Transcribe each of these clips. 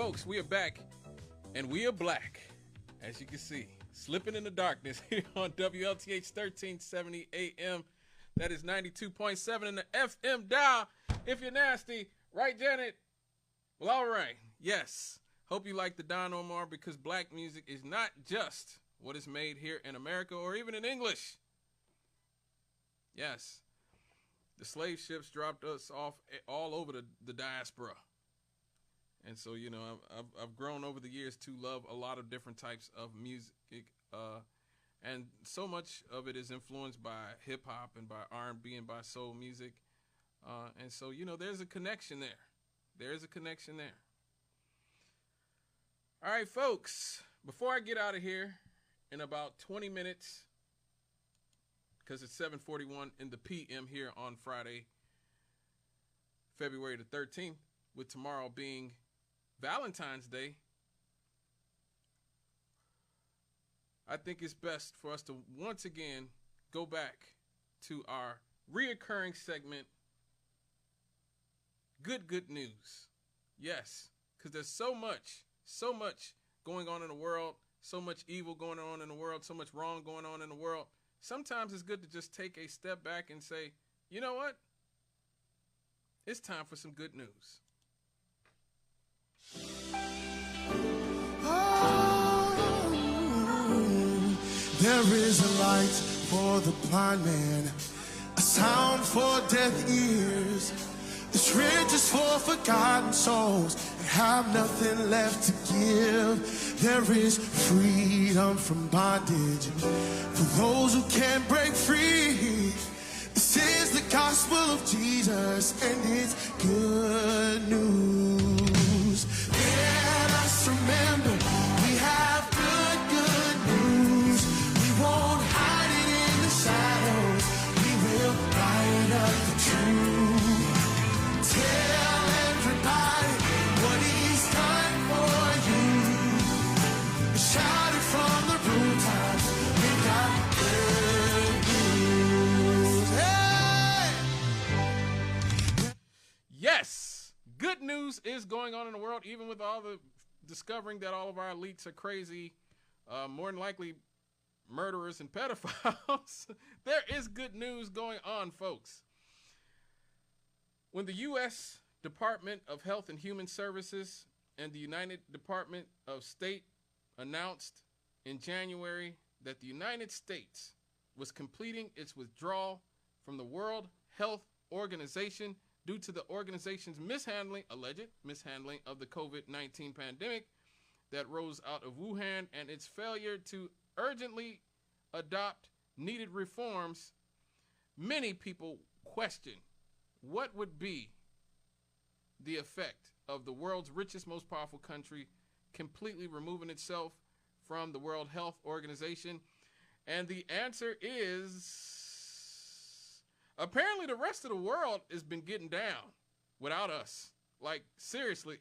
folks, we are back, and we are black, as you can see, slipping in the darkness here on WLTH 1370 AM. That is 92.7 in the FM dial. If you're nasty, right, Janet? Well, all right. Yes. Hope you like the Don Omar, because black music is not just what is made here in America or even in English. Yes. The slave ships dropped us off all over the diaspora. And so, you know, I've grown over the years to love a lot of different types of music, and so much of it is influenced by hip hop and by R&B and by soul music, and so, you know, there's a connection there. There's a connection there. All right, folks. Before I get out of here in about 20 minutes, because it's 7:41 in the PM here on Friday, February the 13th, with tomorrow being Valentine's Day, I think it's best for us to once again go back to our reoccurring segment, Good News. Yes, because there's so much going on in the world, so much evil going on in the world, so much wrong going on in the world. Sometimes it's good to just take a step back and say, you know what? It's time for some good news. There is a light for the blind man, a sound for deaf ears. There's riches for forgotten souls that have nothing left to give. There is freedom from bondage for those who can't break free. This is the gospel of Jesus, and it's good news. Let us remember we have good news. We won't hide it in the shadows. We will light up the truth. Tell everybody what he's done for you. Shout it from the rooftops. We got good news. Hey! Yes, good news is going on in the world, even with all the discovering that all of our elites are crazy, more than likely murderers and pedophiles. There is good news going on, folks. When the U.S. Department of Health and Human Services and the United Department of State announced in January that the United States was completing its withdrawal from the World Health Organization due to the organization's alleged mishandling of the COVID-19 pandemic that rose out of Wuhan and its failure to urgently adopt needed reforms, many people question what would be the effect of the world's richest, most powerful country completely removing itself from the World Health Organization. And the answer is apparently the rest of the world has been getting down without us. Like, seriously.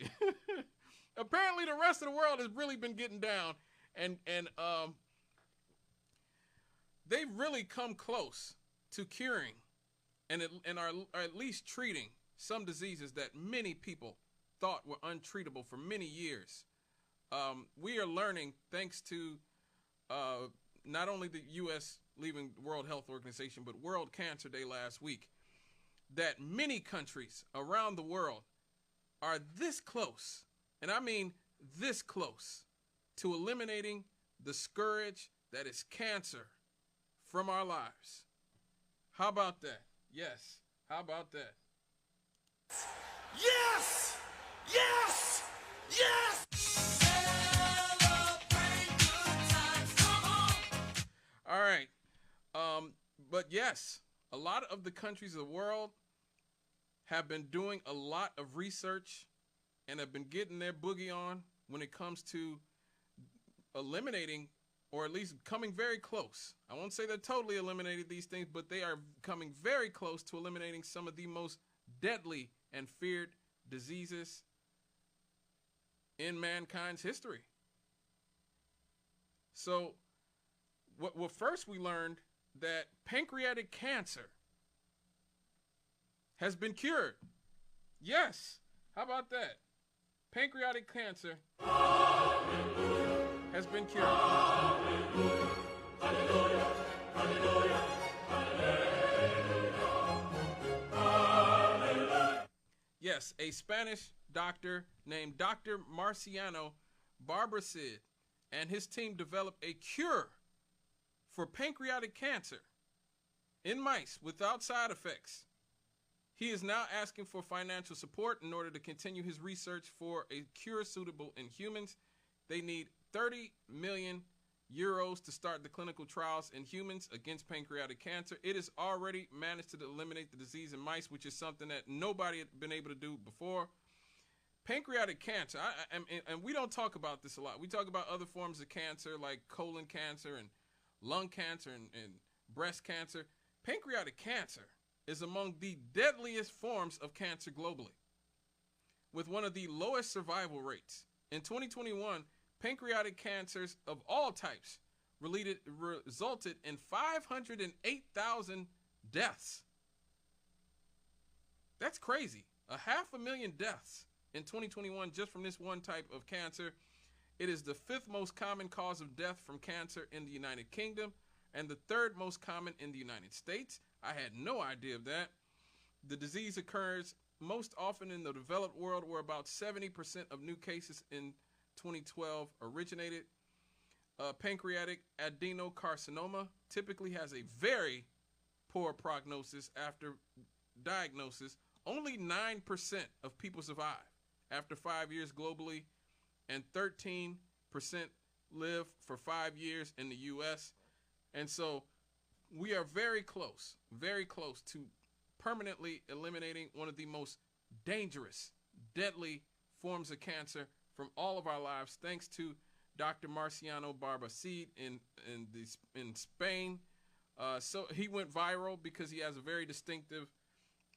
Apparently the rest of the world has really been getting down, and they've really come close to curing and are at least treating some diseases that many people thought were untreatable for many years. We are learning, thanks to not only the U.S. leaving the World Health Organization, but World Cancer Day last week, that many countries around the world are this close, and I mean this close, to eliminating the scourge that is cancer from our lives. How about that? Yes. How about that? Yes! Yes! Yes! Celebrate good times, come on! All right. But yes, a lot of the countries of the world have been doing a lot of research and have been getting their boogie on when it comes to eliminating, or at least coming very close. I won't say they're totally eliminated these things, but they are coming very close to eliminating some of the most deadly and feared diseases in mankind's history. So, well, first we learned that pancreatic cancer has been cured. Yes. How about that? Pancreatic cancer has been cured. Yes, a Spanish doctor named Dr. Marciano Barbercid and his team developed a cure for pancreatic cancer in mice without side effects. He is now asking for financial support in order to continue his research for a cure suitable in humans. They need 30 million euros to start the clinical trials in humans against pancreatic cancer. It has already managed to eliminate the disease in mice, which is something that nobody had been able to do before. Pancreatic cancer, and we don't talk about this a lot. We talk about other forms of cancer like colon cancer and lung cancer and breast cancer. Pancreatic cancer is among the deadliest forms of cancer globally, with one of the lowest survival rates. In 2021, pancreatic cancers of all types resulted in 508,000 deaths. That's crazy. 500,000 deaths in 2021 just from this one type of cancer. It is the 5th most common cause of death from cancer in the United Kingdom and the 3rd most common in the United States. I had no idea of that. The disease occurs most often in the developed world, where about 70% of new cases in 2012 originated. Pancreatic adenocarcinoma typically has a very poor prognosis after diagnosis. Only 9% of people survive after 5 years globally, and 13% live for 5 years in the U.S. And so we are very close to permanently eliminating one of the most dangerous, deadly forms of cancer from all of our lives, thanks to Dr. Marciano Barbercid in Spain. So he went viral because he has a very distinctive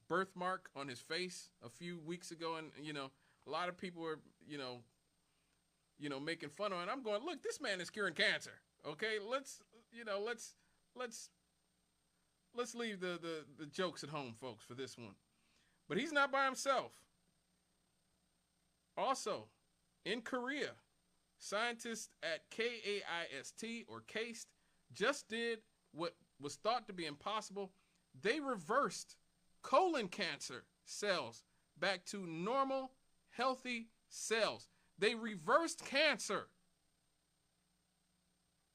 birthmark on his face a few weeks ago, and a lot of people were making fun of it. And I'm going, look, this man is curing cancer. Okay, let's leave the jokes at home, folks, for this one. But he's not by himself. Also, in Korea, scientists at KAIST or KAIST just did what was thought to be impossible. They reversed colon cancer cells back to normal, healthy cells. They reversed cancer.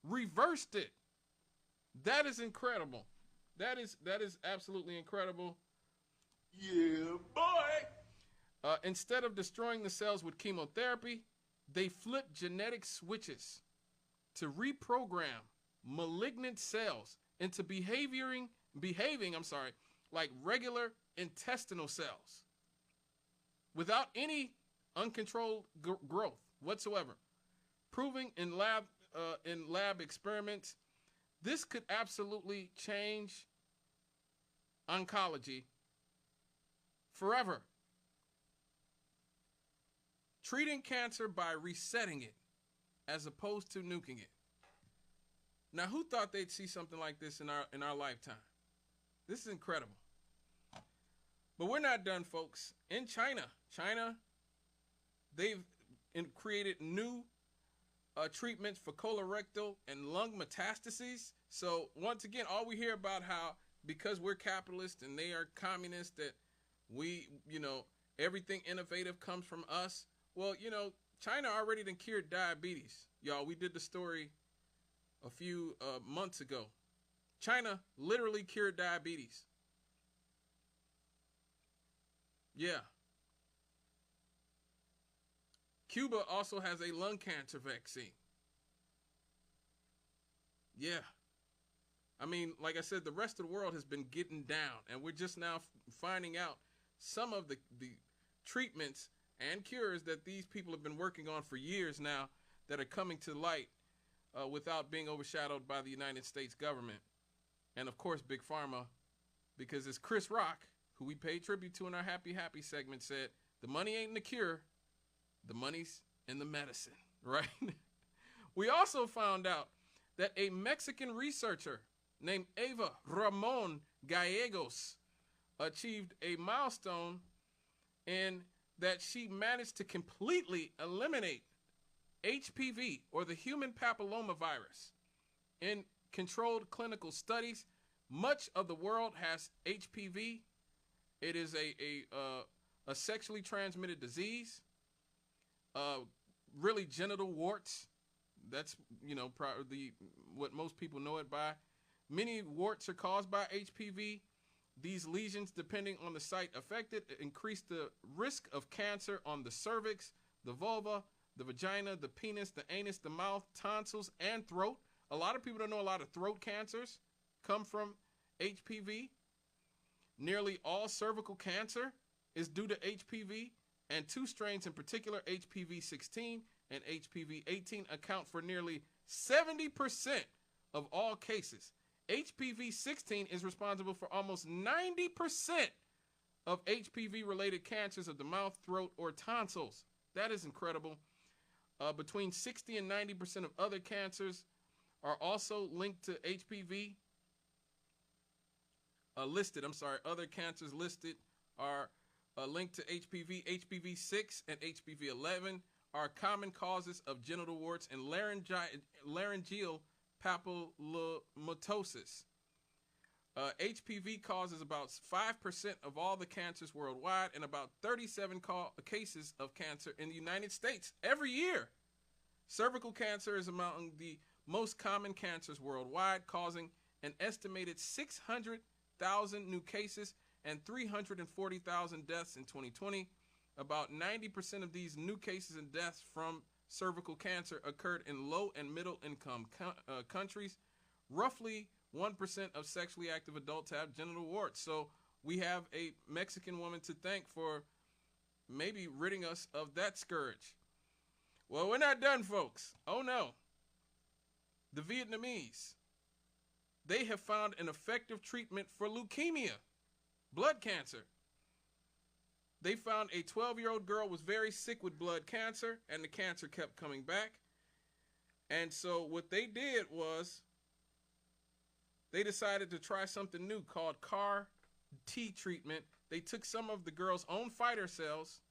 Reversed it. That is incredible. That is absolutely incredible. Yeah, boy. Instead of destroying the cells with chemotherapy, they flipped genetic switches to reprogram malignant cells into behaving like regular intestinal cells without any uncontrolled growth whatsoever. Proving in lab experiments, this could absolutely change oncology forever. Treating cancer by resetting it as opposed to nuking it. Now, who thought they'd see something like this in our lifetime? This is incredible. But we're not done, folks. In China, they've created new treatments for colorectal and lung metastases. So once again, all we hear about how because we're capitalist and they are communist that we, everything innovative comes from us. Well, China already done cured diabetes. Y'all, we did the story a few months ago. China literally cured diabetes. Yeah. Cuba also has a lung cancer vaccine. Yeah. I mean, like I said, the rest of the world has been getting down, and we're just now finding out some of the treatments and cures that these people have been working on for years now that are coming to light without being overshadowed by the United States government. And of course, Big Pharma, because as Chris Rock, who we paid tribute to in our Happy Happy segment, said, the money ain't in the cure, the money's in the medicine, right? We also found out that a Mexican researcher named Eva Ramon Gallegos achieved a milestone in that she managed to completely eliminate HPV, or the human papillomavirus, in controlled clinical studies. Much of the world has HPV. It is a sexually transmitted disease. Really, genital warts. That's, you know, probably what most people know it by. Many warts are caused by HPV. These lesions, depending on the site affected, increase the risk of cancer on the cervix, the vulva, the vagina, the penis, the anus, the mouth, tonsils, and throat. A lot of people don't know a lot of throat cancers come from HPV. Nearly all cervical cancer is due to HPV, and two strains in particular, HPV 16 and HPV 18, account for nearly 70% of all cases. HPV 16 is responsible for almost 90% of HPV-related cancers of the mouth, throat, or tonsils. That is incredible. Between 60 and 90% of other cancers are also linked to HPV. Other cancers listed are linked to HPV. HPV 6 and HPV 11 are common causes of genital warts and laryngeal papillomatosis. HPV causes about 5% of all the cancers worldwide, and about 37 cases of cancer in the United States every year. Cervical cancer is among the most common cancers worldwide, causing an estimated 600,000 new cases and 340,000 deaths in 2020. About 90% of these new cases and deaths from cervical cancer occurred in low and middle income countries. Roughly 1% of sexually active adults have genital warts. So we have a Mexican woman to thank for maybe ridding us of that scourge. Well, we're not done, folks. Oh no. The Vietnamese, they have found an effective treatment for leukemia, blood cancer. They found a 12-year-old girl was very sick with blood cancer, and the cancer kept coming back. And so what they did was they decided to try something new called CAR T treatment. They took some of the girl's own fighter cells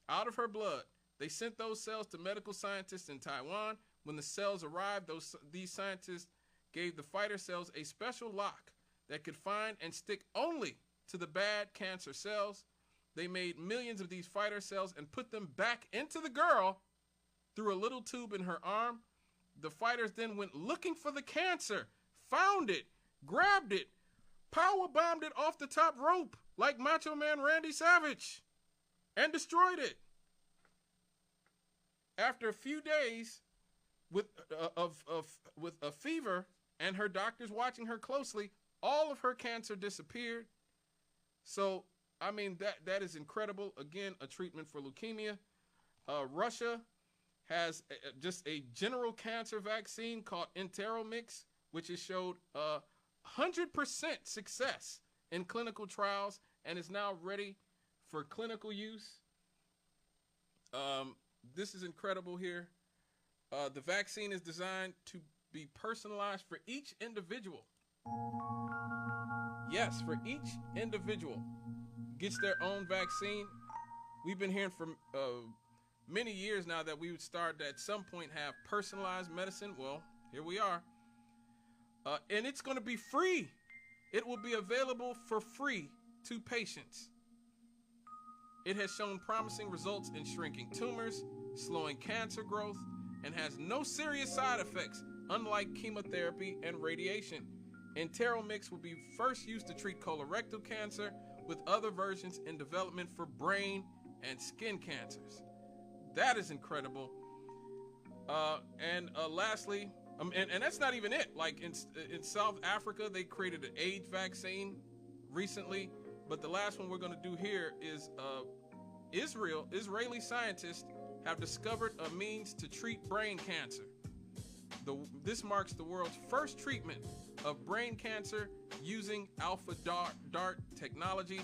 out of her blood. They sent those cells to medical scientists in Taiwan. When the cells arrived, these scientists gave the fighter cells a special lock that could find and stick only to the bad cancer cells. They made millions of these fighter cells and put them back into the girl through a little tube in her arm. The fighters then went looking for the cancer, found it, grabbed it, power bombed it off the top rope like Macho Man Randy Savage, and destroyed it. After a few days with a fever and her doctors watching her closely, all of her cancer disappeared. So, I mean, that is incredible. Again, a treatment for leukemia. Russia has just a general cancer vaccine called Enteromix, which has showed 100% success in clinical trials and is now ready for clinical use. This is incredible here. The vaccine is designed to be personalized for each individual. Yes, for each individual gets their own vaccine. We've been hearing for many years now that we would start to at some point have personalized medicine. Well, here we are. And it's going to be free. It will be available for free to patients. It has shown promising results in shrinking tumors, slowing cancer growth, and has no serious side effects, unlike chemotherapy and radiation. Enteromix will be first used to treat colorectal cancer, with other versions in development for brain and skin cancers. That is incredible. Lastly, and that's not even it. Like in South Africa, they created an AIDS vaccine recently. But the last one we're going to do here is Israeli scientists have discovered a means to treat brain cancer. This marks the world's first treatment of brain cancer using alpha DART technology.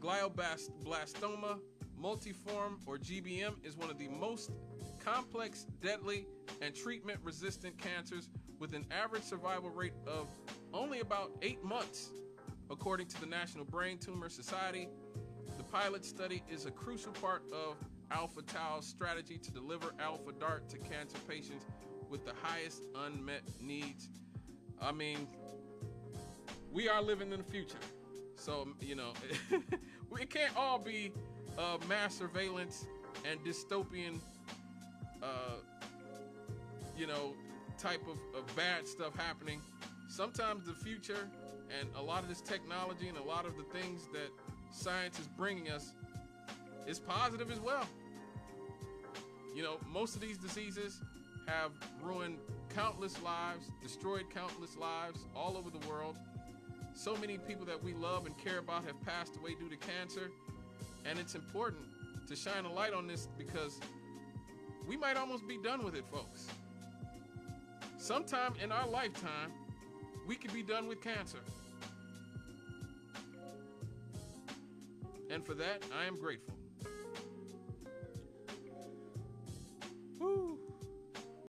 Glioblastoma multiforme, or GBM, is one of the most complex, deadly, and treatment-resistant cancers, with an average survival rate of only about 8 months, according to the National Brain Tumor Society. The pilot study is a crucial part of Alpha Tau's strategy to deliver Alpha DaRT to cancer patients with the highest unmet needs. I mean, we are living in the future. So, you know, it can't all be mass surveillance and dystopian, you know, type of bad stuff happening. Sometimes the future and a lot of this technology and a lot of the things that science is bringing us is positive as well. You know, most of these diseases have ruined countless lives, destroyed countless lives all over the world. So many people that we love and care about have passed away due to cancer. And it's important to shine a light on this because we might almost be done with it, folks. Sometime in our lifetime, we could be done with cancer. And for that, I am grateful.